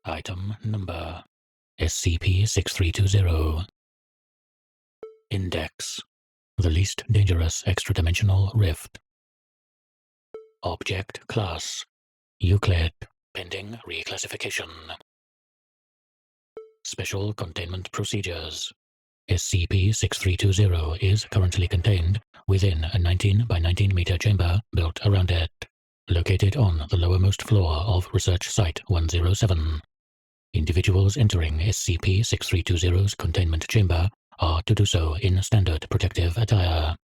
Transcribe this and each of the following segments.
Item Number SCP-6320. Index: the least dangerous extradimensional rift. Object Class: Euclid, pending reclassification. Special Containment Procedures: SCP-6320 is currently contained within a 19 by 19 meter chamber built around it, located on the lowermost floor of Research Site 107. Individuals entering SCP-6320's containment chamber are to do so in standard protective attire.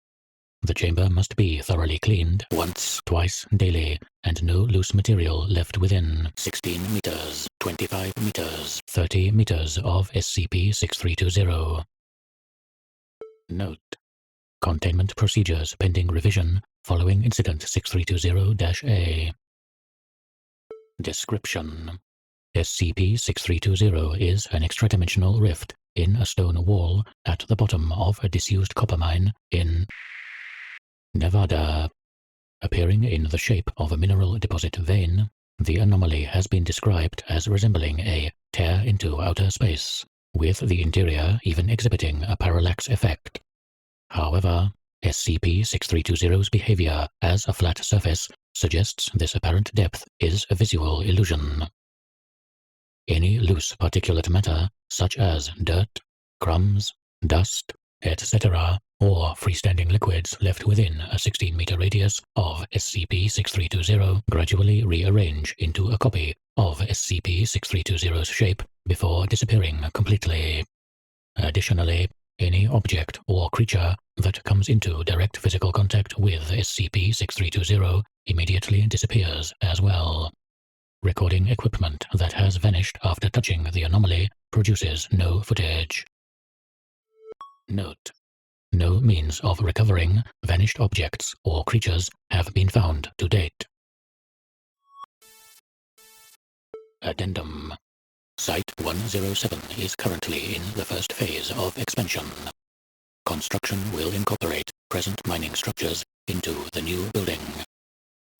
The chamber must be thoroughly cleaned twice daily, and no loose material left within 16 meters, 25 meters, 30 meters of SCP-6320. Note: Containment procedures pending revision following Incident 6320-A. Description: SCP-6320 is an extradimensional rift in a stone wall at the bottom of a disused copper mine in Nevada. Appearing in the shape of a mineral deposit vein, the anomaly has been described as resembling a tear into outer space, with the interior even exhibiting a parallax effect. However, SCP-6320's behavior as a flat surface suggests this apparent depth is a visual illusion. Any loose particulate matter, such as dirt, crumbs, dust, etc., or freestanding liquids left within a 16-meter radius of SCP-6320 gradually rearrange into a copy of SCP-6320's shape before disappearing completely. Additionally, any object or creature that comes into direct physical contact with SCP-6320 immediately disappears as well. Recording equipment that has vanished after touching the anomaly produces no footage. Note: no means of recovering vanished objects or creatures have been found to date. Addendum: Site 107 is currently in the first phase of expansion. Construction will incorporate present mining structures into the new building.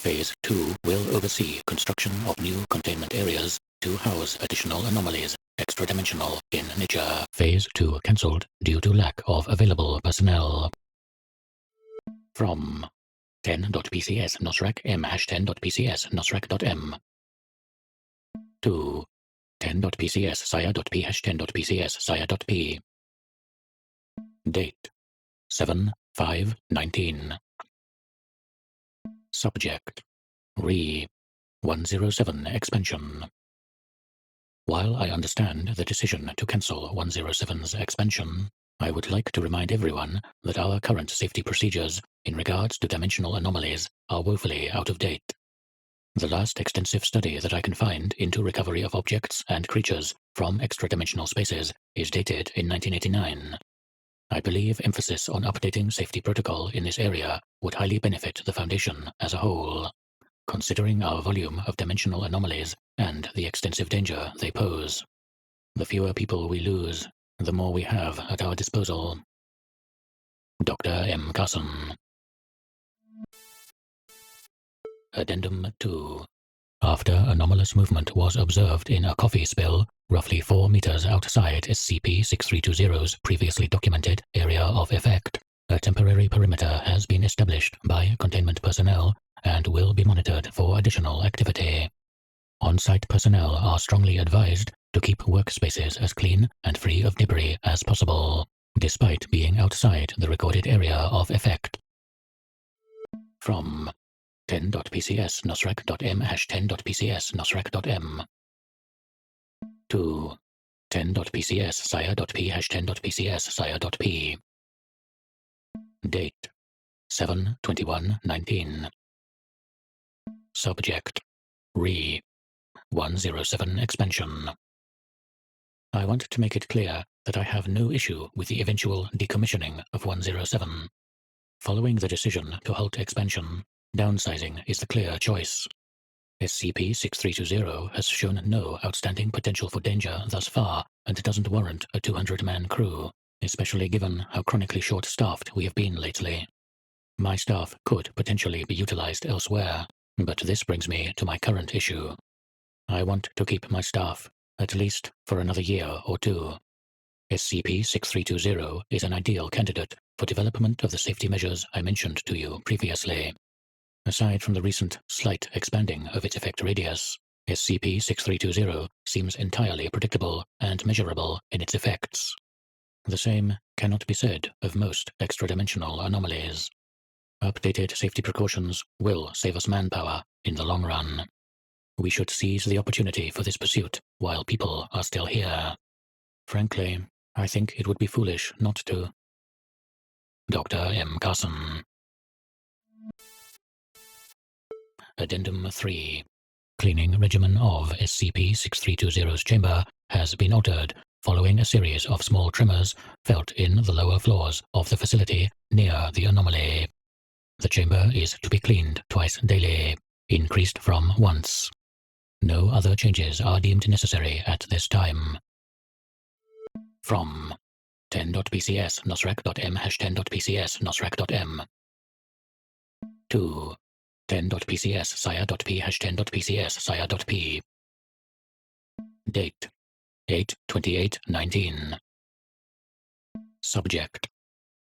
Phase 2 will oversee construction of new containment areas to house additional anomalies, extradimensional in nature. Phase 2 cancelled due to lack of available personnel. From 10.pcs nosrac m #10.pcs nosrac.m to 10.pcs sire.p #10.pcs sire.p. Date: 7/5/19. Subject: Re 107 Expansion. While I understand the decision to cancel 107's expansion, I would like to remind everyone that our current safety procedures in regards to dimensional anomalies are woefully out of date. The last extensive study that I can find into recovery of objects and creatures from extradimensional spaces is dated in 1989. I believe emphasis on updating safety protocol in this area would highly benefit the Foundation as a whole, considering our volume of dimensional anomalies and the extensive danger they pose. The fewer people we lose, the more we have at our disposal. Dr. M. Carson. Addendum 2. After anomalous movement was observed in a coffee spill roughly 4 meters outside SCP-6320's previously documented area of effect, a temporary perimeter has been established by containment personnel and will be monitored for additional activity. On-site personnel are strongly advised to keep workspaces as clean and free of debris as possible, despite being outside the recorded area of effect. From 10.pcs nosrac.m #10.pcs nosrac.m to 10.pcs sire.p #10.pcs sire.p. Date: 7/21/19. Subject: Re 107 Expansion. I want to make it clear that I have no issue with the eventual decommissioning of 107. Following the decision to halt expansion, downsizing is the clear choice. SCP-6320 has shown no outstanding potential for danger thus far and doesn't warrant a 200-man crew, especially given how chronically short-staffed we have been lately. My staff could potentially be utilized elsewhere, but this brings me to my current issue. I want to keep my staff at least for another year or two. SCP-6320 is an ideal candidate for development of the safety measures I mentioned to you previously. Aside from the recent slight expanding of its effect radius, SCP-6320 seems entirely predictable and measurable in its effects. The same cannot be said of most extradimensional anomalies. Updated safety precautions will save us manpower in the long run. We should seize the opportunity for this pursuit while people are still here. Frankly, I think it would be foolish not to. Dr. M. Carson. Addendum 3. Cleaning regimen of SCP-6320's chamber has been altered following a series of small tremors felt in the lower floors of the facility near the anomaly. The chamber is to be cleaned twice daily, increased from once. No other changes are deemed necessary at this time. From 10.pcs nosrec.m #10.pcs nosrec.m to 10.pcs sire.p #10.pcs sire.p. Date 8/28/19. Subject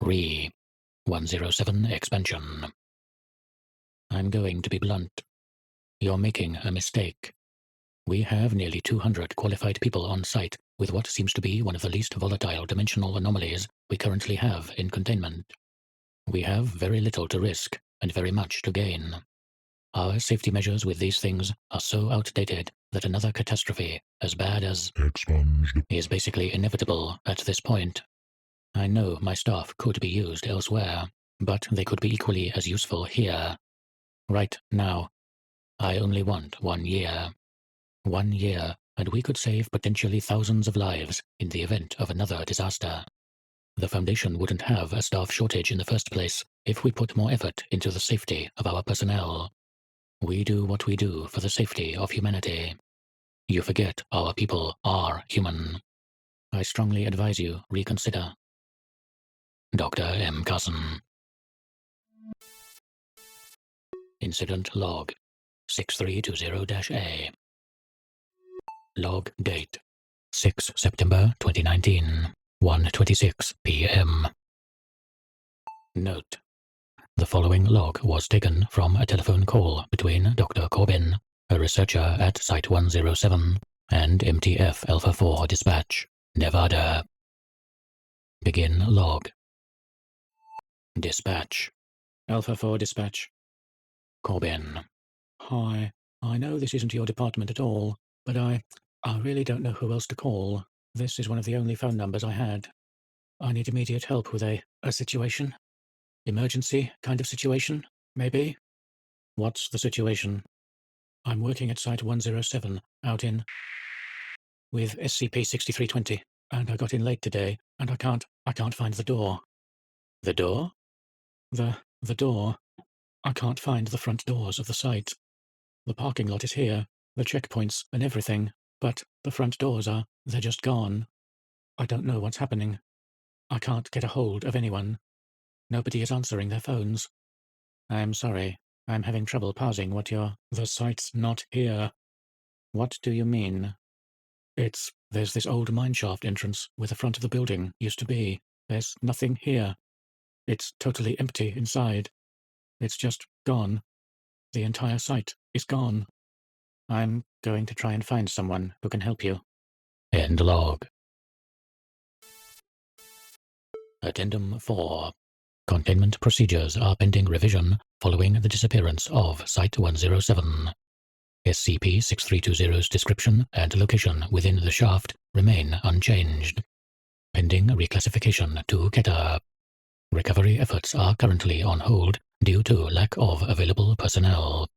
Re 107 Expansion. I'm going to be blunt. You're making a mistake. We have nearly 200 qualified people on site with what seems to be one of the least volatile dimensional anomalies we currently have in containment. We have very little to risk and very much to gain. Our safety measures with these things are so outdated that another catastrophe as bad as expunged is basically inevitable at this point. I know my staff could be used elsewhere, but they could be equally as useful here. Right now, I only want 1 year. 1 year, and we could save potentially thousands of lives in the event of another disaster. The Foundation wouldn't have a staff shortage in the first place if we put more effort into the safety of our personnel. We do what we do for the safety of humanity. You forget our people are human. I strongly advise you reconsider. Dr. M. Carson. Incident Log 6320-A. Log date 6 September 2019, 1:26 p.m. Note: the following log was taken from a telephone call between Dr. Corbin, a researcher at Site 107, and MTF Alpha 4 Dispatch, Nevada. Begin log. Dispatch. Alpha 4 Dispatch. Corbin. Hi, I know this isn't your department at all, but I really don't know who else to call. This is one of the only phone numbers I had. I need immediate help with a situation. Emergency kind of situation, maybe? What's the situation? I'm working at Site 107, out in with SCP-6320, and I got in late today, and I can't find the door. The door? The door. I can't find the front doors of the site. The parking lot is here, the checkpoints and everything, but the front doors they're just gone. I don't know what's happening. I can't get a hold of anyone. Nobody is answering their phones. I'm sorry. I'm having trouble parsing what the site's not here. What do you mean? There's this old mineshaft entrance where the front of the building used to be. There's nothing here. It's totally empty inside. It's just gone. The entire site is gone. I'm going to try and find someone who can help you. End log. Addendum 4. Containment procedures are pending revision following the disappearance of Site 107. SCP-6320's description and location within the shaft remain unchanged. Pending reclassification to Keter. Recovery efforts are currently on hold due to lack of available personnel.